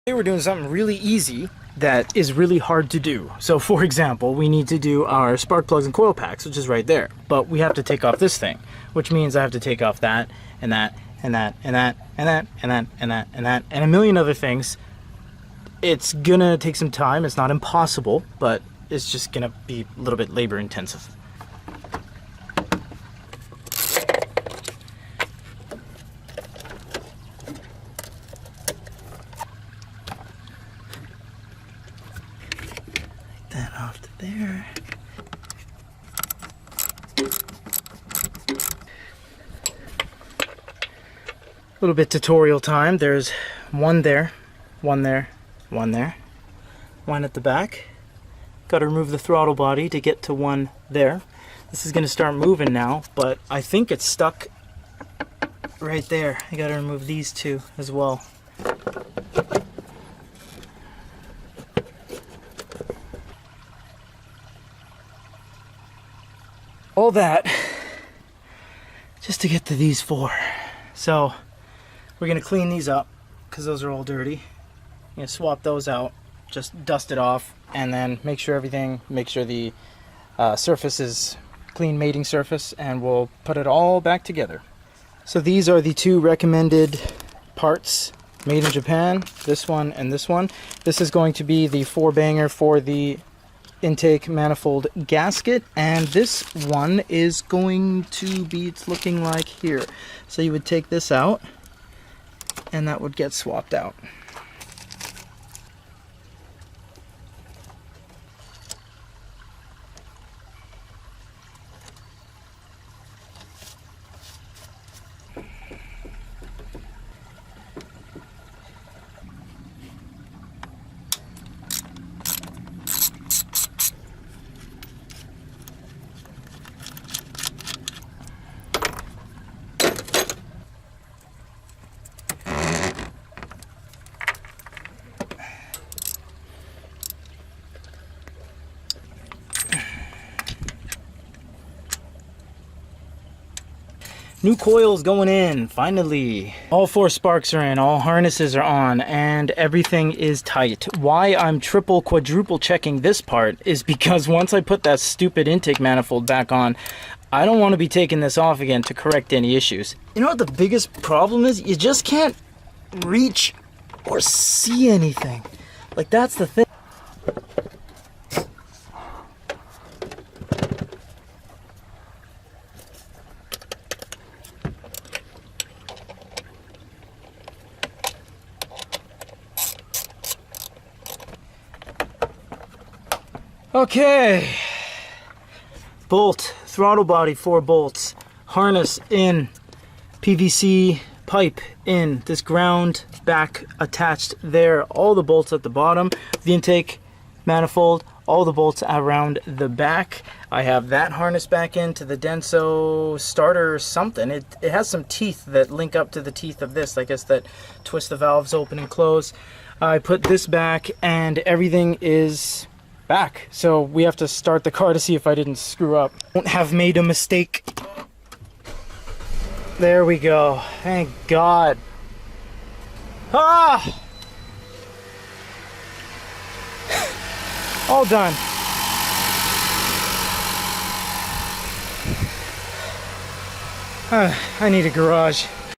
Today we're doing something really easy that is really hard to do. So for example, we need to do our spark plugs and coil packs, which is right there. But we have to take off this thing, which means I have to take off that, and that, and that, and that, and that, and that, and that, and that, and a million other things. It's gonna take some time. It's not impossible, but it's just gonna be a little bit labor intensive. That off to there. A little bit tutorial time. There's one there, one there, one there, one at the back. Got to remove the throttle body to get to one there. This is going to start moving now, but I think it's stuck right there. I got to remove these two as well. All that just to get to these four. So we're gonna clean these up because those are all dirty. I'm gonna swap those out, just dust it off, and then make sure the surface is clean mating surface, and we'll put it all back together. So these are the two recommended parts made in Japan, this one and this one. This is going to be the 4-banger for the intake manifold gasket, and this one is going to be, it's looking like here. So you would take this out and that would get swapped out. New coils going in, finally. All 4 sparks are in, all harnesses are on, and everything is tight. Why I'm triple, quadruple checking this part is because once I put that stupid intake manifold back on, I don't want to be taking this off again to correct any issues. You know what the biggest problem is? You just can't reach or see anything. Like, that's the thing. Okay, bolt, throttle body, 4 bolts, harness in, PVC pipe in, this ground back attached there, all the bolts at the bottom, the intake manifold, all the bolts around the back. I have that harness back into the Denso starter or something. It has some teeth that link up to the teeth of this, I guess, that twist the valves open and close. I put this back and everything is back. So we have to start the car to see if I didn't screw up. Won't have made a mistake. There we go. Thank God. Ah! All done. I need a garage.